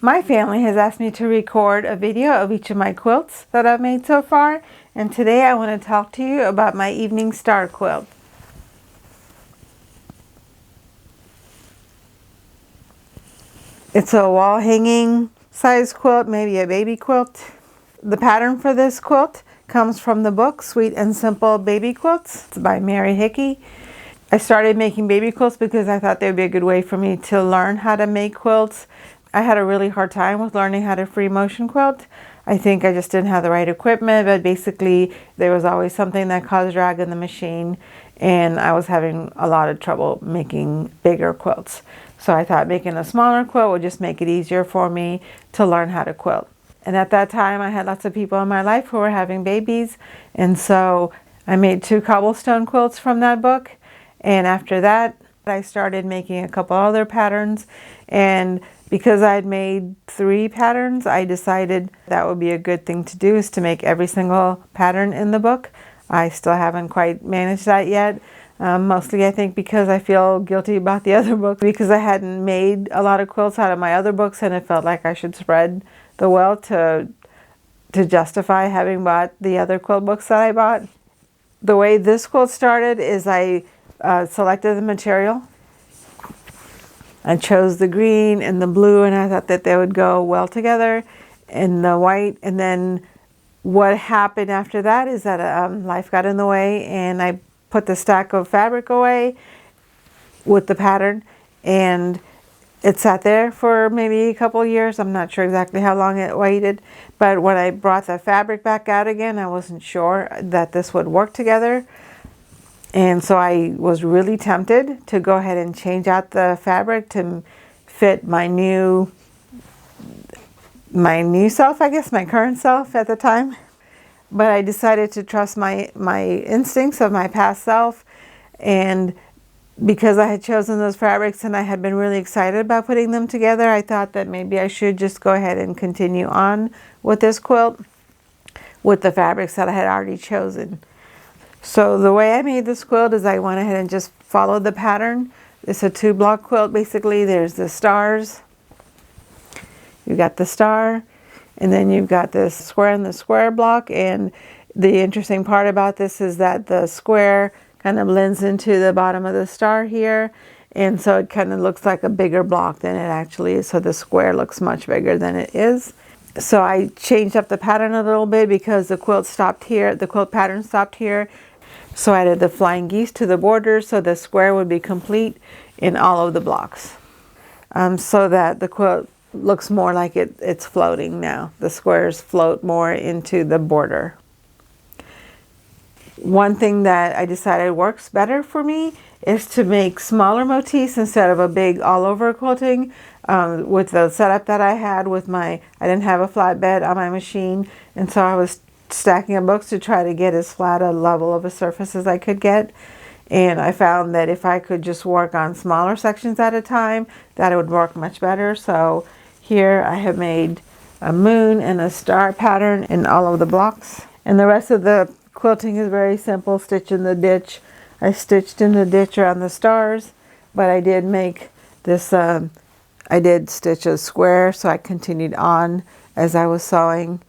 My family has asked me to record a video of each of my quilts that I've made so far, and today I want to talk to you about my Evening Star quilt. It's a wall hanging size quilt, maybe a baby quilt. The pattern for this quilt comes from the book Sweet and Simple Baby Quilts. It's by Hickey. I started making baby quilts because I thought they would be a good way for me to learn how to make quilts. I had a really hard time with learning how to free motion quilt. I think I just didn't have the right equipment, but basically there was always something that caused drag in the machine, and I was having a lot of trouble making bigger quilts. So I thought making a smaller quilt would just make it easier for me to learn how to quilt. And at that time I had lots of people in my life who were having babies, and so I made 2 cobblestone quilts from that book. And after that, I started making a couple other patterns. And because I'd made 3 patterns, I decided that would be a good thing to do, is to make every single pattern in the book. I still haven't quite managed that yet. Mostly I think because I feel guilty about the other book, because I hadn't made a lot of quilts out of my other books, and it felt like I should spread the wealth to justify having bought the other quilt books that I bought. The way this quilt started is I selected the material. I chose the green and the blue, and I thought that they would go well together, and the white. And then what happened after that is that life got in the way, and I put the stack of fabric away with the pattern, and it sat there for maybe a couple years. I'm not sure exactly how long it waited, but when I brought the fabric back out again, I wasn't sure that this would work together. And so I was really tempted to go ahead and change out the fabric to fit my new self, I guess, my current self at the time. But I decided to trust my instincts of my past self, and because I had chosen those fabrics and I had been really excited about putting them together, I thought that maybe I should just go ahead and continue on with this quilt with the fabrics that I had already chosen. So the way I made this quilt is I went ahead and just followed the pattern. It's a 2-block quilt basically. There's the stars. You've got the star, and then you've got this square and the square block. And the interesting part about this is that the square kind of blends into the bottom of the star here, and so it kind of looks like a bigger block than it actually is. So the square looks much bigger than it is. So I changed up the pattern a little bit because the quilt stopped here, the quilt pattern stopped here. So I added the flying geese to the border so the square would be complete in all of the blocks, so that the quilt looks more like it's floating now. The squares float more into the border. One thing that I decided works better for me is to make smaller motifs instead of a big all-over quilting. With the setup that I had I didn't have a flatbed on my machine, and so I was stacking up books to try to get as flat a level of a surface as I could get. And I found that if I could just work on smaller sections at a time, that it would work much better. So here I have made a moon and a star pattern in all of the blocks. And the rest of the quilting is very simple. Stitch in the ditch. I stitched in the ditch around the stars, but I did make this, I did stitch a square, so I continued on as I was sewing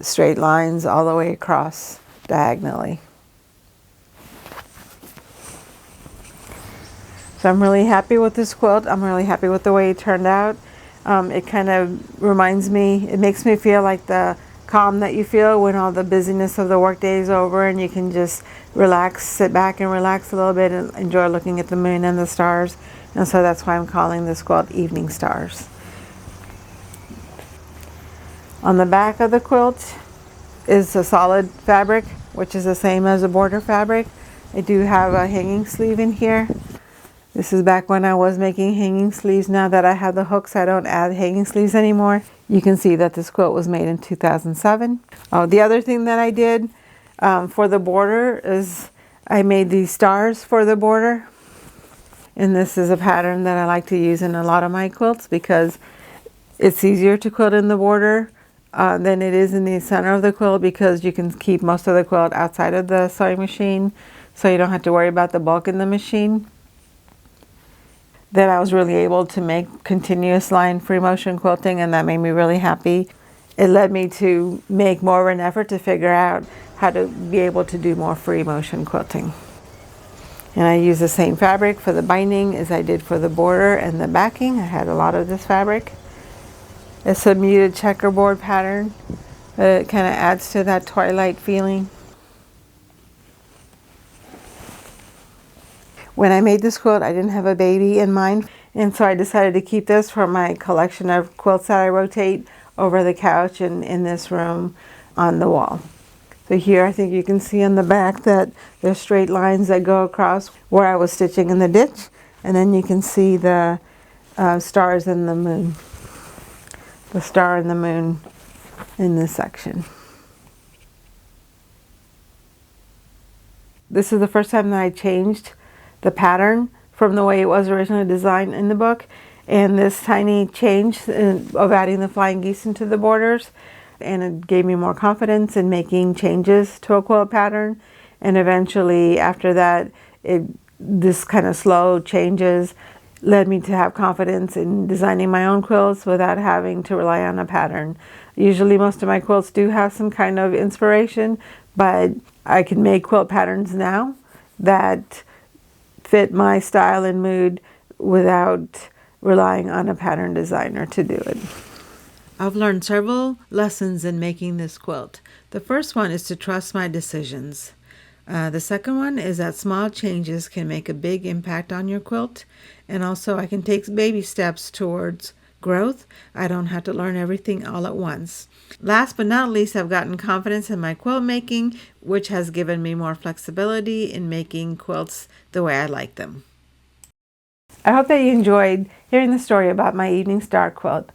straight lines all the way across diagonally. So I'm really happy with this quilt. I'm really happy with the way it turned out. It kind of reminds me, it makes me feel like the calm that you feel when all the busyness of the workday is over, and you can just relax, sit back and relax a little bit and enjoy looking at the moon and the stars. And so that's why I'm calling this quilt Evening Stars. On the back of the quilt is a solid fabric, which is the same as the border fabric. I do have a hanging sleeve in here. This is back when I was making hanging sleeves. Now that I have the hooks, I don't add hanging sleeves anymore. You can see that this quilt was made in 2007. Oh, the other thing that I did for the border is I made these stars for the border. And this is a pattern that I like to use in a lot of my quilts because it's easier to quilt in the border than it is in the center of the quilt, because you can keep most of the quilt outside of the sewing machine, so you don't have to worry about the bulk in the machine. that I was really able to make continuous line free motion quilting, and that made me really happy. It led me to make more of an effort to figure out how to be able to do more free motion quilting. And I use the same fabric for the binding as I did for the border and the backing. I had a lot of this fabric. It's a muted checkerboard pattern, but it kind of adds to that twilight feeling. When I made this quilt, I didn't have a baby in mind, and so I decided to keep this for my collection of quilts that I rotate over the couch and in this room on the wall. So here I think you can see on the back that there's straight lines that go across where I was stitching in the ditch, and then you can see the stars and the moon. The star and the moon in this section. This is the first time that I changed the pattern from the way it was originally designed in the book, and this tiny change of adding the flying geese into the borders, and it gave me more confidence in making changes to a quilt pattern. And eventually after that, this kind of slow changes led me to have confidence in designing my own quilts without having to rely on a pattern. Usually most of my quilts do have some kind of inspiration, but I can make quilt patterns now that fit my style and mood without relying on a pattern designer to do it. I've learned several lessons in making this quilt. The first one is to trust my decisions. The second one is that small changes can make a big impact on your quilt, and also I can take baby steps towards growth. I don't have to learn everything all at once. Last but not least, I've gotten confidence in my quilt making, which has given me more flexibility in making quilts the way I like them. I hope that you enjoyed hearing the story about my evening star quilt.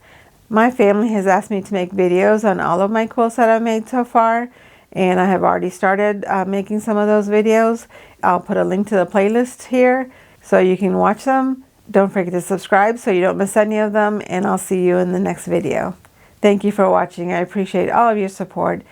My family has asked me to make videos on all of my quilts that I've made so far, and I have already started making some of those videos. I'll put a link to the playlist here so you can watch them. Don't forget to subscribe so you don't miss any of them, and I'll see you in the next video. Thank you for watching. I appreciate all of your support.